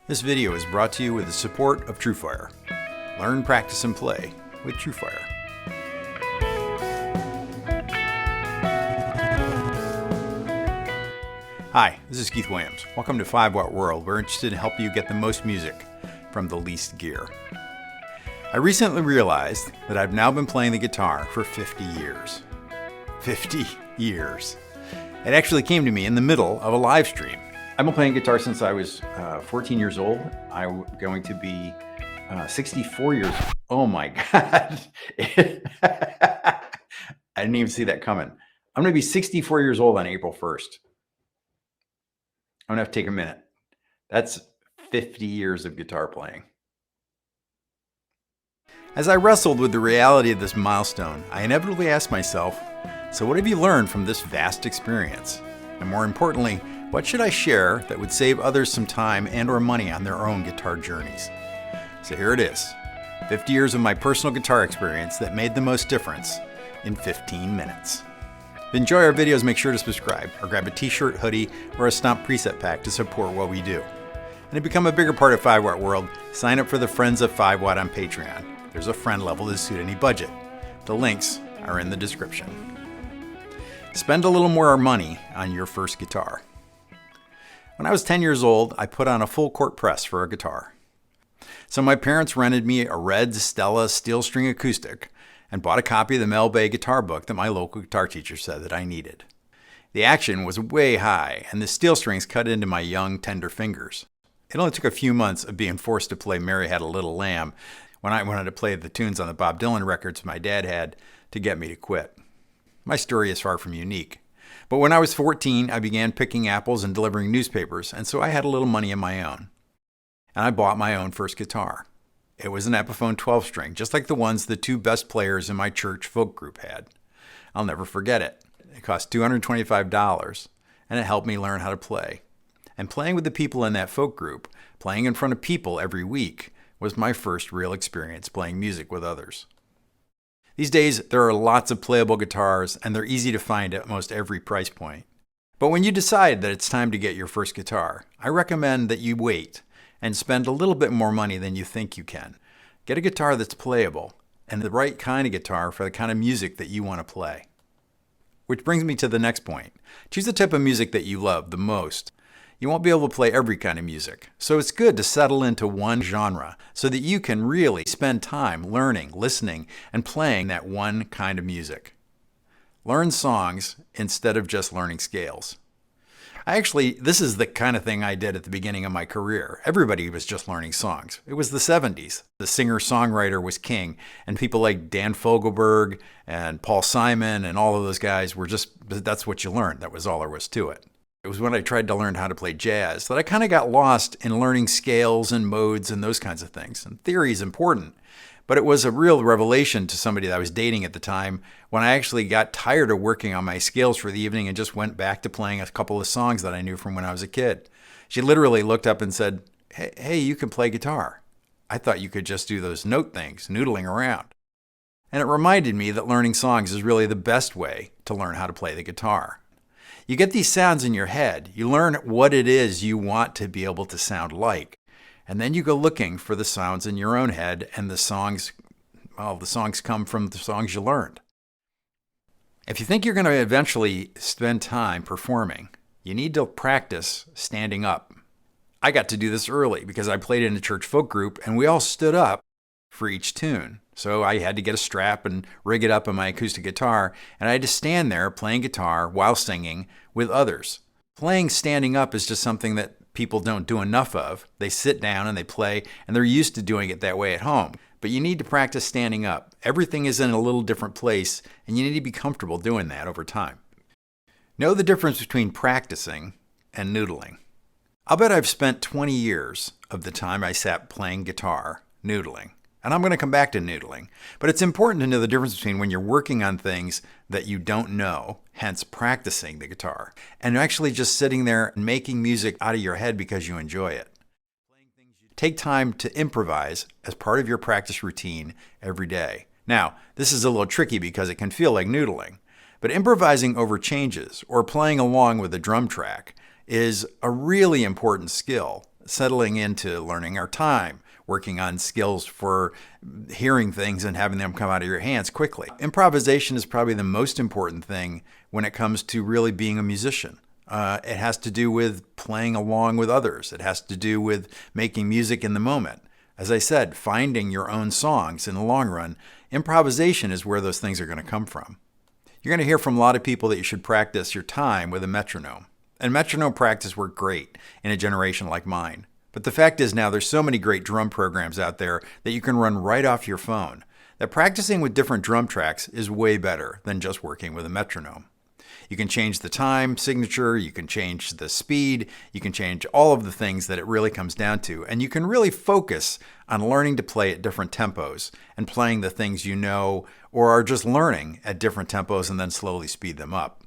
This video is brought to you with the support of TrueFire. Learn, practice, and play with TrueFire. Hi, this is Keith Williams. Welcome to 5-Watt World. We're interested in helping you get the most music from the least gear. I recently realized that I've now been playing the guitar for 50 years. 50 years. It actually came to me in the middle of a live stream. I've been playing guitar since I was 14 years old. I'm going to be 64 years old. Oh my God. I didn't even see that coming. I'm going to be 64 years old on April 1st. I'm going to have to take a minute. That's 50 years of guitar playing. As I wrestled with the reality of this milestone, I inevitably asked myself, so what have you learned from this vast experience? And more importantly, what should I share that would save others some time and or money on their own guitar journeys? So here it is, 50 years of my personal guitar experience that made the most difference in 15 minutes. If you enjoy our videos, make sure to subscribe or grab a t-shirt, hoodie, or a Stomp preset pack to support what we do. And to become a bigger part of 5-Watt World, sign up for the Friends of 5-Watt on Patreon. There's a friend level to suit any budget. The links are in the description. Spend a little more money on your first guitar. When I was 10 years old, I put on a full court press for a guitar. So my parents rented me a red Stella steel string acoustic and bought a copy of the Mel Bay guitar book that my local guitar teacher said that I needed. The action was way high, and the steel strings cut into my young, tender fingers. It only took a few months of being forced to play Mary Had a Little Lamb when I wanted to play the tunes on the Bob Dylan records my dad had to get me to quit. My story is far from unique. But when I was 14, I began picking apples and delivering newspapers, and so I had a little money of my own. And I bought my own first guitar. It was an Epiphone 12-string, just like the ones the two best players in my church folk group had. I'll never forget it. It cost $225, and it helped me learn how to play. And playing with the people in that folk group, playing in front of people every week, was my first real experience playing music with others. These days, there are lots of playable guitars, and they're easy to find at most every price point. But when you decide that it's time to get your first guitar, I recommend that you wait and spend a little bit more money than you think you can. Get a guitar that's playable, and the right kind of guitar for the kind of music that you want to play. Which brings me to the next point. Choose the type of music that you love the most. You won't be able to play every kind of music, so it's good to settle into one genre so that you can really spend time learning, listening, and playing that one kind of music. Learn songs instead of just learning scales. This is the kind of thing I did at the beginning of my career. Everybody was just learning songs. It was the 70s. The singer-songwriter was king, and people like Dan Fogelberg and Paul Simon and all of those guys that's what you learned. That was all there was to it. It was when I tried to learn how to play jazz that I kind of got lost in learning scales and modes and those kinds of things. And theory is important, but it was a real revelation to somebody that I was dating at the time when I actually got tired of working on my scales for the evening and just went back to playing a couple of songs that I knew from when I was a kid. She literally looked up and said, hey, you can play guitar. I thought you could just do those note things, noodling around. And it reminded me that learning songs is really the best way to learn how to play the guitar. You get these sounds in your head, you learn what it is you want to be able to sound like, and then you go looking for the sounds in your own head, and the songs come from the songs you learned. If you think you're going to eventually spend time performing, you need to practice standing up. I got to do this early because I played in a church folk group, and we all stood up for each tune. So I had to get a strap and rig it up on my acoustic guitar, and I had to stand there playing guitar while singing with others. Playing standing up is just something that people don't do enough of. They sit down and they play, and they're used to doing it that way at home. But you need to practice standing up. Everything is in a little different place, and you need to be comfortable doing that over time. Know the difference between practicing and noodling. I'll bet I've spent 20 years of the time I sat playing guitar noodling. And I'm going to come back to noodling, but it's important to know the difference between when you're working on things that you don't know, hence practicing the guitar, and actually just sitting there and making music out of your head because you enjoy it. Take time to improvise as part of your practice routine every day. Now, this is a little tricky because it can feel like noodling, but improvising over changes or playing along with a drum track is a really important skill settling into learning our time, working on skills for hearing things and having them come out of your hands quickly. Improvisation is probably the most important thing when it comes to really being a musician. It has to do with playing along with others. It has to do with making music in the moment. As I said, finding your own songs in the long run. Improvisation is where those things are going to come from. You're going to hear from a lot of people that you should practice your time with a metronome. And metronome practice worked great in a generation like mine. But the fact is now there's so many great drum programs out there that you can run right off your phone, that practicing with different drum tracks is way better than just working with a metronome. You can change the time signature, you can change the speed, you can change all of the things that it really comes down to, and you can really focus on learning to play at different tempos and playing the things you know or are just learning at different tempos and then slowly speed them up.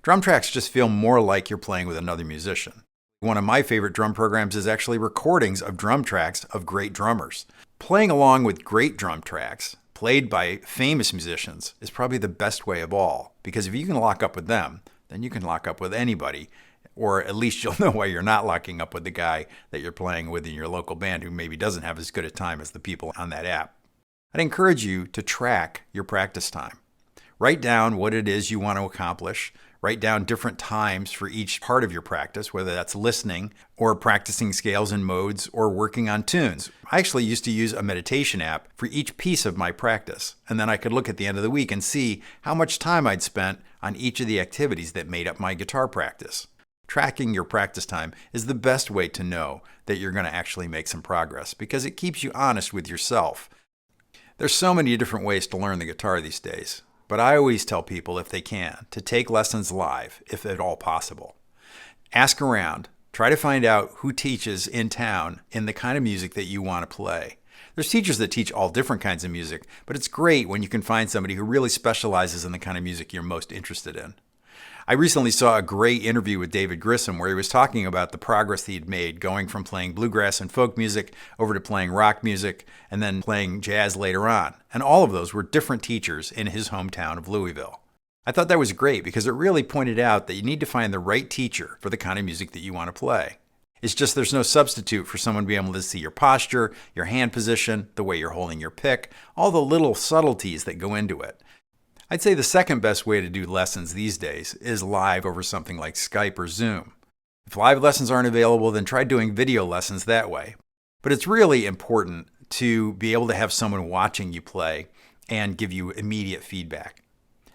Drum tracks just feel more like you're playing with another musician. One of my favorite drum programs is actually recordings of drum tracks of great drummers. Playing along with great drum tracks played by famous musicians is probably the best way of all, because if you can lock up with them, then you can lock up with anybody, or at least you'll know why you're not locking up with the guy that you're playing with in your local band who maybe doesn't have as good a time as the people on that app. I'd encourage you to track your practice time. Write down what it is you want to accomplish. Write down different times for each part of your practice, whether that's listening or practicing scales and modes or working on tunes. I actually used to use a meditation app for each piece of my practice, and then I could look at the end of the week and see how much time I'd spent on each of the activities that made up my guitar practice. Tracking your practice time is the best way to know that you're going to actually make some progress because it keeps you honest with yourself. There's so many different ways to learn the guitar these days. But I always tell people, if they can, to take lessons live, if at all possible. Ask around. Try to find out who teaches in town in the kind of music that you want to play. There's teachers that teach all different kinds of music, but it's great when you can find somebody who really specializes in the kind of music you're most interested in. I recently saw a great interview with David Grissom where he was talking about the progress he'd made going from playing bluegrass and folk music over to playing rock music and then playing jazz later on. And all of those were different teachers in his hometown of Louisville. I thought that was great because it really pointed out that you need to find the right teacher for the kind of music that you want to play. It's just there's no substitute for someone being able to see your posture, your hand position, the way you're holding your pick, all the little subtleties that go into it. I'd say the second best way to do lessons these days is live over something like Skype or Zoom. If live lessons aren't available, then try doing video lessons that way. But it's really important to be able to have someone watching you play and give you immediate feedback.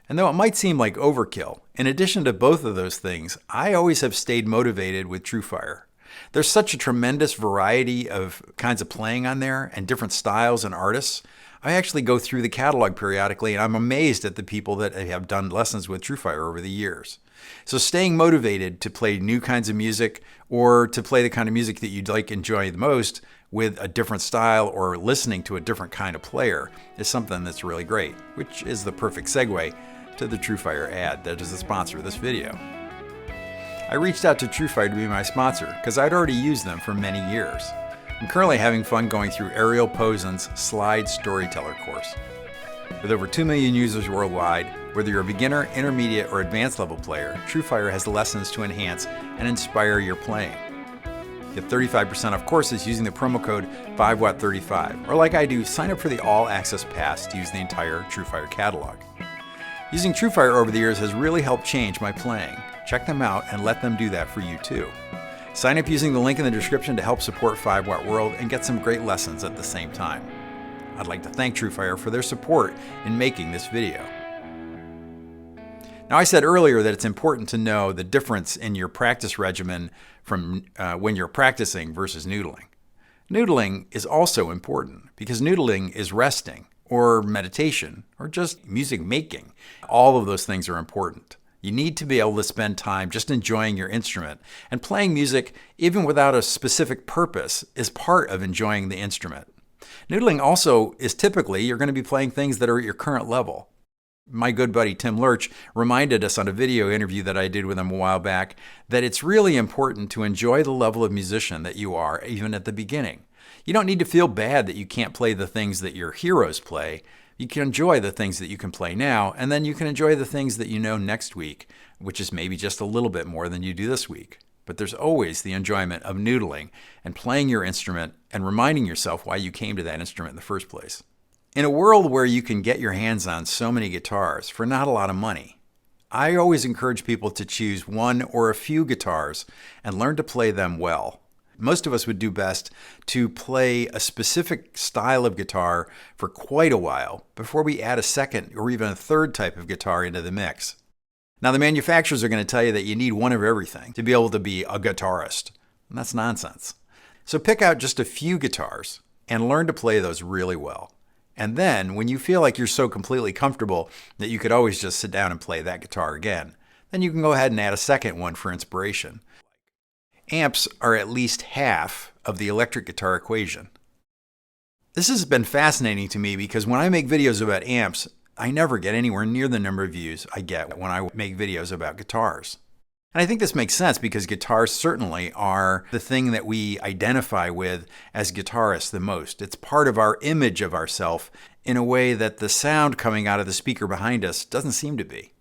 And though it might seem like overkill, in addition to both of those things, I always have stayed motivated with TrueFire. There's such a tremendous variety of kinds of playing on there and different styles and artists. I actually go through the catalog periodically, and I'm amazed at the people that have done lessons with TrueFire over the years. So staying motivated to play new kinds of music or to play the kind of music that you'd enjoy the most with a different style or listening to a different kind of player is something that's really great, which is the perfect segue to the TrueFire ad that is the sponsor of this video. I reached out to TrueFire to be my sponsor because I'd already used them for many years. I'm currently having fun going through Ariel Posen's Slide Storyteller course. With over 2 million users worldwide, whether you're a beginner, intermediate, or advanced level player, TrueFire has lessons to enhance and inspire your playing. Get 35% off courses using the promo code 5watt35, or like I do, sign up for the All Access Pass to use the entire TrueFire catalog. Using TrueFire over the years has really helped change my playing. Check them out and let them do that for you too. Sign up using the link in the description to help support 5 Watt World and get some great lessons at the same time. I'd like to thank TrueFire for their support in making this video. Now, I said earlier that it's important to know the difference in your practice regimen from when you're practicing versus noodling. Noodling is also important because noodling is resting or meditation or just music making. All of those things are important. You need to be able to spend time just enjoying your instrument, and playing music, even without a specific purpose, is part of enjoying the instrument. Noodling also is typically you're going to be playing things that are at your current level. My good buddy Tim Lurch reminded us on a video interview that I did with him a while back that it's really important to enjoy the level of musician that you are, even at the beginning. You don't need to feel bad that you can't play the things that your heroes play. You can enjoy the things that you can play now, and then you can enjoy the things that you know next week, which is maybe just a little bit more than you do this week. but there's always the enjoyment of noodling and playing your instrument and reminding yourself why you came to that instrument in the first place. In a world where you can get your hands on so many guitars for not a lot of money, I always encourage people to choose one or a few guitars and learn to play them well. Most of us would do best to play a specific style of guitar for quite a while before we add a second or even a third type of guitar into the mix. Now, the manufacturers are going to tell you that you need one of everything to be able to be a guitarist, and that's nonsense. So pick out just a few guitars and learn to play those really well. And then, when you feel like you're so completely comfortable that you could always just sit down and play that guitar again, then you can go ahead and add a second one for inspiration. Amps are at least half of the electric guitar equation. This has been fascinating to me because when I make videos about amps, I never get anywhere near the number of views I get when I make videos about guitars. And I think this makes sense because guitars certainly are the thing that we identify with as guitarists the most. It's part of our image of ourselves in a way that the sound coming out of the speaker behind us doesn't seem to be.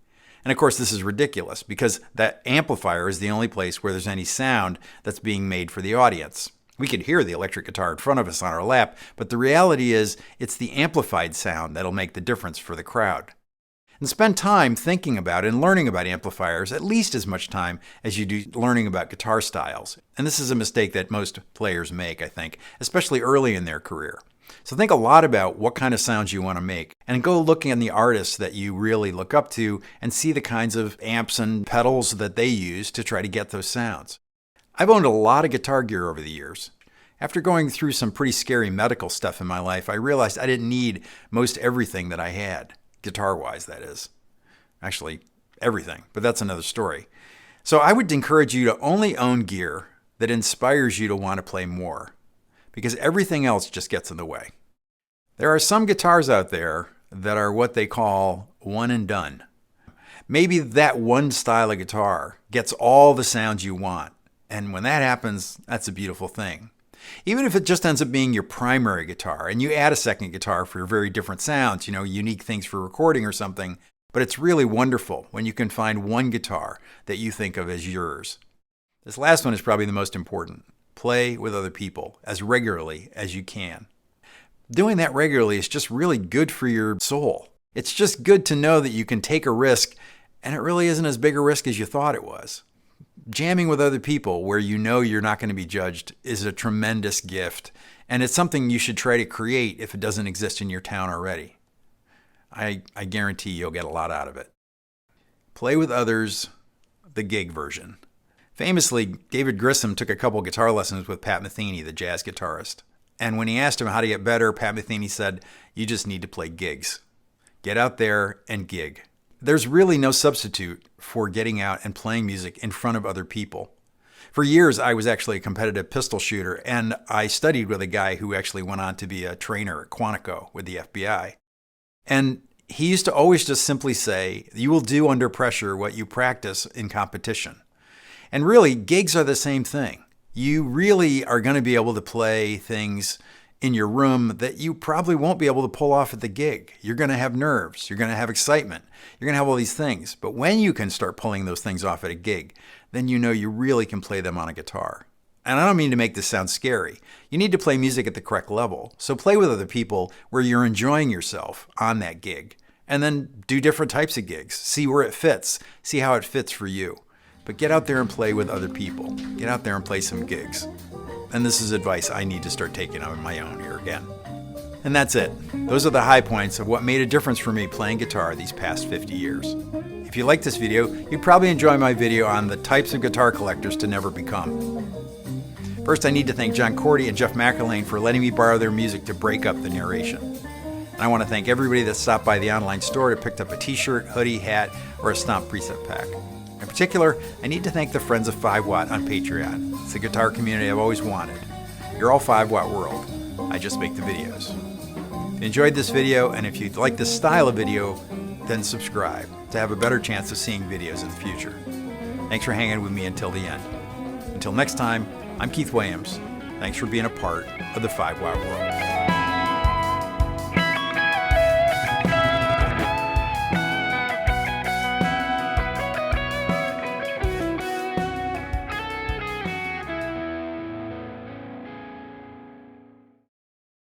And of course, this is ridiculous because that amplifier is the only place where there's any sound that's being made for the audience. We could hear the electric guitar in front of us on our lap, but the reality is it's the amplified sound that'll make the difference for the crowd. And spend time thinking about and learning about amplifiers, at least as much time as you do learning about guitar styles. And this is a mistake that most players make, I think, especially early in their career. So think a lot about what kind of sounds you want to make and go looking at the artists that you really look up to and see the kinds of amps and pedals that they use to try to get those sounds. I've owned a lot of guitar gear over the years. After going through some pretty scary medical stuff in my life, I realized I didn't need most everything that I had, guitar-wise that is. Actually, everything, but that's another story. So I would encourage you to only own gear that inspires you to want to play more, because everything else just gets in the way. There are some guitars out there that are what they call one and done. Maybe that one style of guitar gets all the sounds you want, and when that happens, that's a beautiful thing. Even if it just ends up being your primary guitar and you add a second guitar for very different sounds, unique things for recording or something, but it's really wonderful when you can find one guitar that you think of as yours. This last one is probably the most important. Play with other people as regularly as you can. Doing that regularly is just really good for your soul. It's just good to know that you can take a risk and it really isn't as big a risk as you thought it was. Jamming with other people where you know you're not going to be judged is a tremendous gift, and it's something you should try to create if it doesn't exist in your town already. I guarantee you'll get a lot out of it. Play with others, the gig version. Famously, David Grissom took a couple guitar lessons with Pat Metheny, the jazz guitarist. And when he asked him how to get better, Pat Metheny said, "You just need to play gigs. Get out there and gig." There's really no substitute for getting out and playing music in front of other people. For years, I was actually a competitive pistol shooter, and I studied with a guy who actually went on to be a trainer at Quantico with the FBI. And he used to always just simply say, "You will do under pressure what you practice in competition." And really, gigs are the same thing. You really are going to be able to play things in your room that you probably won't be able to pull off at the gig. You're going to have nerves. You're going to have excitement. You're going to have all these things. But when you can start pulling those things off at a gig, then you know you really can play them on a guitar. And I don't mean to make this sound scary. You need to play music at the correct level. So play with other people where you're enjoying yourself on that gig. And then do different types of gigs. See where it fits. See how it fits for you. But get out there and play with other people. Get out there and play some gigs. And this is advice I need to start taking on my own here again. And that's it. Those are the high points of what made a difference for me playing guitar these past 50 years. If you like this video, you'd probably enjoy my video on the types of guitar collectors to never become. First, I need to thank John Cordy and Jeff McElwain for letting me borrow their music to break up the narration. And I want to thank everybody that stopped by the online store to pick up a t-shirt, hoodie, hat, or a Stomp preset pack. In particular, I need to thank the Friends of 5 Watt on Patreon. It's the guitar community I've always wanted. You're all 5 Watt world. I just make the videos. If you enjoyed this video, and if you'd like this style of video, then subscribe to have a better chance of seeing videos in the future. Thanks for hanging with me until the end. Until next time, I'm Keith Williams. Thanks for being a part of the 5 Watt world.